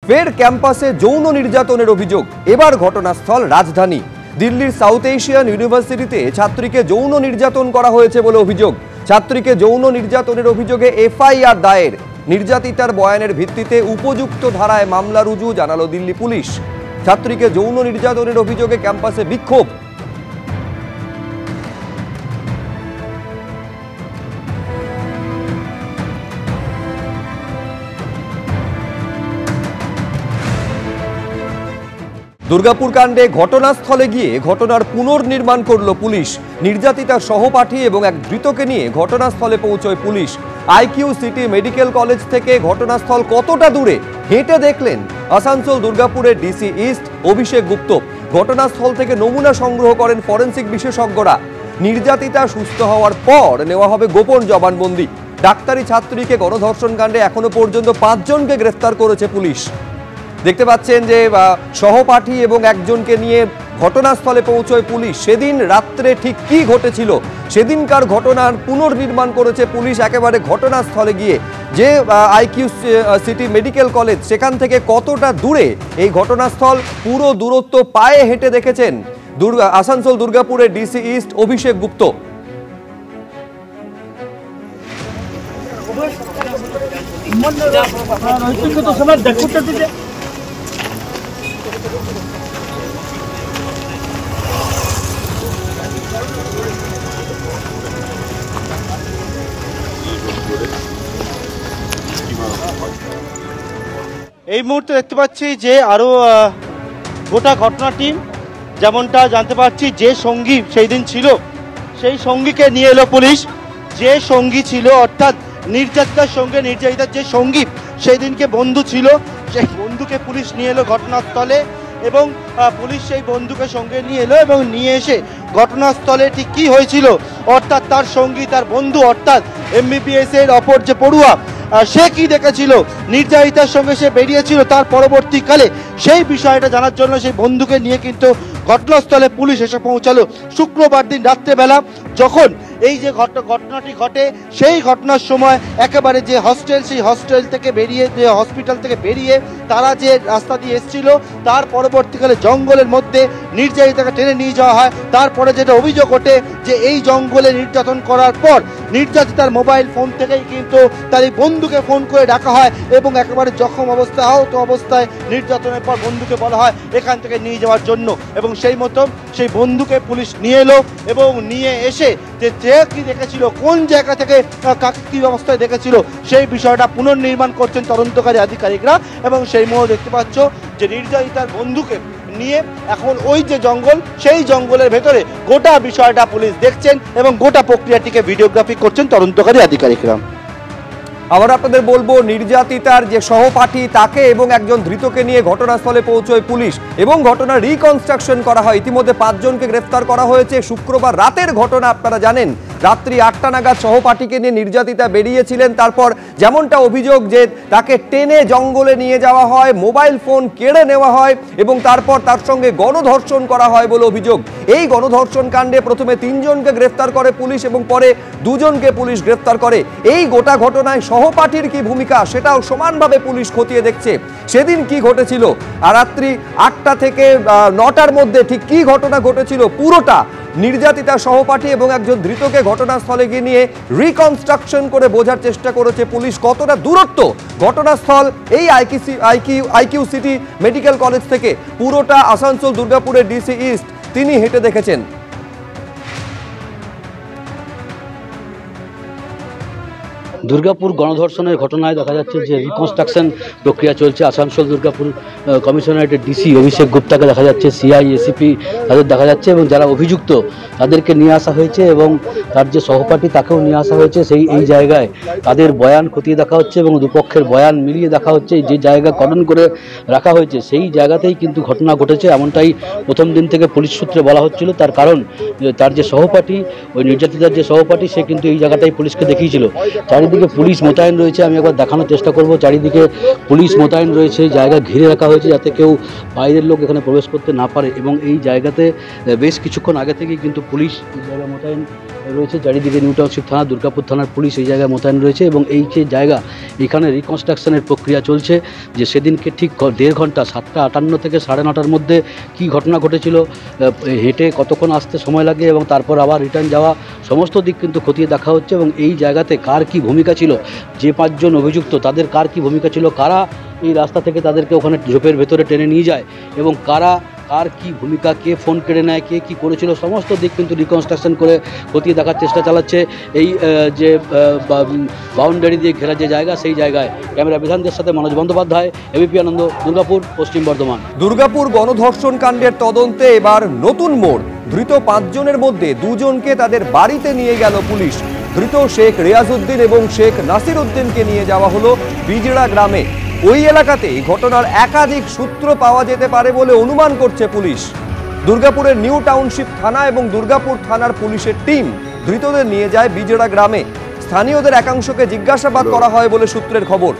ফের ক্যাম্পাসে যৌন নির্যাতনের অভিযোগ। এবার ঘটনাস্থল রাজধানী দিল্লির সাউথ এশিয়ান ইউনিভার্সিটিতে ছাত্রীকে যৌন নির্যাতন করা হয়েছে বলে অভিযোগ। ছাত্রীকে যৌন নির্যাতনের অভিযোগে এফআইআর দায়ের। নির্যাতিতার বয়ানের ভিত্তিতে উপযুক্ত ধারায় মামলা রুজু জানালো দিল্লি পুলিশ। ছাত্রীকে যৌন নির্যাতনের অভিযোগে ক্যাম্পাসে বিক্ষোভ। দুর্গাপুর কাণ্ডে ঘটনাস্থলে গিয়ে ঘটনার পুনর্নির্মাণ করল পুলিশ। নির্যাতিতার সহপাঠী এবং এক ধৃতকে নিয়ে ঘটনাস্থলে পৌঁছয় পুলিশ। আইকিউ সিটি মেডিকেল কলেজ থেকে ঘটনাস্থল কতটা দূরে হেঁটে দেখলেন আসানসোল দুর্গাপুরের ডিসি ইস্ট অভিষেক গুপ্ত। ঘটনাস্থল থেকে নমুনা সংগ্রহ করেন ফরেনসিক বিশেষজ্ঞরা। নির্যাতিতা সুস্থ হওয়ার পর নেওয়া হবে গোপন জবানবন্দি। ডাক্তারি ছাত্রীকে গণধর্ষণ কাণ্ডে এখনো পর্যন্ত 5 জনকে গ্রেফতার করেছে পুলিশ। দেখতে পাচ্ছেন যে সহপাঠী এবং একজনকে নিয়ে ঘটনাস্থলে পৌঁছয় পুলিশ। সেদিন রাত্রে ঠিক কি ঘটেছিল, সেদিনকার ঘটনার পুনর্নির্মাণ করেছে পুলিশ একেবারে ঘটনাস্থলে গিয়ে। যে আইকিউ সিটি মেডিকেল কলেজ সেখান থেকে কতটা দূরে এই ঘটনাস্থল, পুরো দূরত্ব পায়ে হেঁটে দেখেছেন আসানসোল দুর্গাপুরের ডিসি ইস্ট অভিষেক গুপ্ত। এই মুহূর্তে দেখতে পাচ্ছি যে আরো গোটা ঘটনাটি যেমনটা জানতে পারছি, যে সঙ্গী সেই দিন ছিল সেই সঙ্গীকে নিয়ে এলো পুলিশ। যে সঙ্গী ছিল অর্থাৎ নির্যাতিতার সঙ্গে নির্যাতিতার যে সঙ্গী সেই দিনকে বন্ধু ছিল, সেই বন্ধুকে পুলিশ নিয়ে এলো ঘটনাস্থলে এবং পুলিশ সেই বন্ধুকে সঙ্গে নিয়ে এলো এবং নিয়ে এসে ঘটনাস্থলে ঠিক কী হয়েছিল অর্থাৎ তার সঙ্গী তার বন্ধু অর্থাৎ এমবিবিএস এর অপর যে পড়ুয়া সে কি দেখেছিল, নির্যাতিতার সঙ্গে সে বেরিয়েছিল, তার পরবর্তীকালে সেই বিষয়টা জানার জন্য সেই বন্ধুকে নিয়ে কিন্তু ঘটনাস্থলে পুলিশ এসে পৌঁছালো শুক্রবার দিন রাত্রেবেলা। যখন এই যে ঘটনাটি ঘটে সেই ঘটনার সময় একেবারে যে হস্টেল, সেই হস্টেল থেকে বেরিয়ে, যে হসপিটাল থেকে বেরিয়ে তারা যে রাস্তা দিয়ে এসেছিল তার পরবর্তীকালে জঙ্গলের মধ্যে নির্যাতিতাকে টেনে নিয়ে যাওয়া হয়। তারপরে যেটা অভিযোগ ওঠে যে এই জঙ্গলে নির্যাতন করার পর নির্যাতিতার মোবাইল ফোন থেকেই কিন্তু তার এই বন্ধুকে ফোন করে ডাকা হয় এবং একেবারে জখম অবস্থায়, আহত অবস্থায় নির্যাতনের পর বন্ধুকে বলা হয় এখান থেকে নিয়ে যাওয়ার জন্য এবং সেই মতো সেই বন্ধুকে পুলিশ নিয়ে এলো এবং নিয়ে এসে যে কি দেখেছিল, কোন জায়গা থেকে কাকে কি অবস্থায় দেখেছিল সেই বিষয়টা পুনর্নির্মাণ করছেন তদন্তকারী আধিকারিকরা। এবং সেই মুহূর্তে দেখতে পাচ্ছ যে নির্যাতিতার বন্ধুকে নিয়ে এখন ওই যে জঙ্গল, সেই জঙ্গলের ভেতরে গোটা বিষয়টা পুলিশ দেখছেন এবং গোটা প্রক্রিয়াটিকে ভিডিওগ্রাফি করছেন তদন্তকারী আধিকারিকরা। আবার আপনাদের বলবো, নির্যাতিতার যে সহপাঠী তাকে এবং একজন ধৃতকে নিয়ে ঘটনাস্থলে পৌঁছয় পুলিশ এবং ঘটনার রিকনস্ট্রাকশন করা হয়। ইতিমধ্যে 5 জনকে গ্রেফতার করা হয়েছে। শুক্রবার রাতের ঘটনা আপনারা জানেন। রাত্রি 8টা নাগাদ সহপাঠীকে নিয়ে নির্যাতিতা বেরিয়েছিলেন। তারপর যেমনটা অভিযোগ যে তাকে টেনে জঙ্গলে নিয়ে যাওয়া হয়, মোবাইল ফোন কেড়ে নেওয়া হয় এবং তারপর তার সঙ্গে গণধর্ষণ করা হয় বলে অভিযোগ। এই গণধর্ষণ কাণ্ডে প্রথমে 3 জনকে গ্রেফতার করে পুলিশ এবং পরে 2 জনকে পুলিশ গ্রেফতার করে। এই গোটা ঘটনায় সহপাঠীর কি ভূমিকা সেটাও সমানভাবে পুলিশ খতিয়ে দেখছে। সেদিন কি ঘটেছিল আর রাত্রি 8টা থেকে 9টার মধ্যে ঠিক কি ঘটনা ঘটেছিল পুরোটা নির্যাতিতা সহপাঠী এবং একজন ধৃতকে ঘটনাস্থলে গিয়ে নিয়ে রিকনস্ট্রাকশন করে বোঝার চেষ্টা করেছে পুলিশ কতটা দূরত্ব ঘটনাস্থল এই আইকিউ সিটি মেডিকেল কলেজ থেকে। পুরোটা আসানসোল দুর্গাপুরের ডিসি ইস্ট তিনি হেঁটে দেখেছেন। দুর্গাপুর গণধর্ষণের ঘটনায় দেখা যাচ্ছে যে রিকনস্ট্রাকশন প্রক্রিয়া চলছে। আসানসোল দুর্গাপুর কমিশনারেটের ডিসি অভিষেক গুপ্তাকে দেখা যাচ্ছে, সিআই এসিপি তাদের দেখা যাচ্ছে এবং যারা অভিযুক্ত তাদেরকে নিয়ে আসা হয়েছে এবং তার যে সহপাঠী তাকেও নিয়ে আসা হয়েছে। এই জায়গায় তাদের বয়ান খতিয়ে দেখা হচ্ছে এবং দুপক্ষের বয়ান মিলিয়ে দেখা হচ্ছে। যে জায়গা খনন করে রাখা হয়েছে সেই জায়গাতেই কিন্তু ঘটনা ঘটেছে, এমনটাই প্রথম দিন থেকে পুলিশ সূত্রে বলা হচ্ছিল। তার কারণ তার যে সহপাঠী, ওই নির্যাতিতার যে সহপাঠী, সে কিন্তু এই জায়গাটাই পুলিশকে দেখিয়েছিল। চারিদিকে পুলিশ মোতায়েন রয়েছে, আমি একবার দেখানোর চেষ্টা করব। চারিদিকে পুলিশ মোতায়েন রয়েছে, জায়গা ঘিরে রাখা হয়েছে যাতে কেউ বাইরের লোক এখানে প্রবেশ করতে না পারে এবং এই জায়গাতে বেশ কিছুক্ষণ আগে থেকেই কিন্তু পুলিশ জায়গা মোতায়েন রয়েছে, চারিদিকে নিউ টাউনশিপ থানা, দুর্গাপুর থানার পুলিশ এই জায়গায় মোতায়েন রয়েছে এবং এই যে জায়গা এখানে রিকনস্ট্রাকশনের প্রক্রিয়া চলছে। যে সেদিনকে ঠিক 1.5 ঘন্টা 7:58 থেকে 9:30-র মধ্যে কি ঘটনা ঘটেছিল, হেঁটে কতক্ষণ আসতে সময় লাগে এবং তারপর আবার রিটার্ন যাওয়া, সমস্ত দিক কিন্তু খতিয়ে দেখা হচ্ছে এবং এই জায়গাতে কার কি ভূমিকা ছিল, যে 5 জন অভিযুক্ত তাদের কার কি ভূমিকা ছিল, কারা এই রাস্তা থেকে তাদেরকে ওখানে ঝোপের ভেতরে টেনে নিয়ে যায় এবং কার কি ভূমিকা, কে ফোন কেড়ে নেয়, কে কী করেছিল, সমস্ত দিক কিন্তু রিকনস্ট্রাকশন করে খতিয়ে দেখার চেষ্টা চালাচ্ছে এই যে বাউন্ডারি দিয়ে ঘেরা যে জায়গা, সেই জায়গায়। ক্যামেরা বিধানদের সাথে মনোজ বন্দ্যোপাধ্যায়, এবিপি আনন্দ, দুর্গাপুর, পশ্চিম বর্ধমান। দুর্গাপুর গণধর্ষণ কাণ্ডের তদন্তে এবার নতুন মোড়। ধৃত 5 জনের মধ্যে 2 জনকে তাদের বাড়িতে নিয়ে গেল পুলিশ। ধৃত শেখ রিয়াজউদ্দিন এবং শেখ নাসির উদ্দিনকে নিয়ে যাওয়া হলো বিজড়া গ্রামে। ওই এলাকাতে ঘটনার একাধিক সূত্র পাওয়া যেতে পারে বলে অনুমান করছে পুলিশ। দুর্গাপুরের নিউ টাউনশিপ থানা এবং দুর্গাপুর থানার পুলিশের টিম ধৃতদের নিয়ে যায় বিজড়া গ্রামে। স্থানীয়দের একাংশকে জিজ্ঞাসাবাদ করা হয় বলে সূত্রের খবর।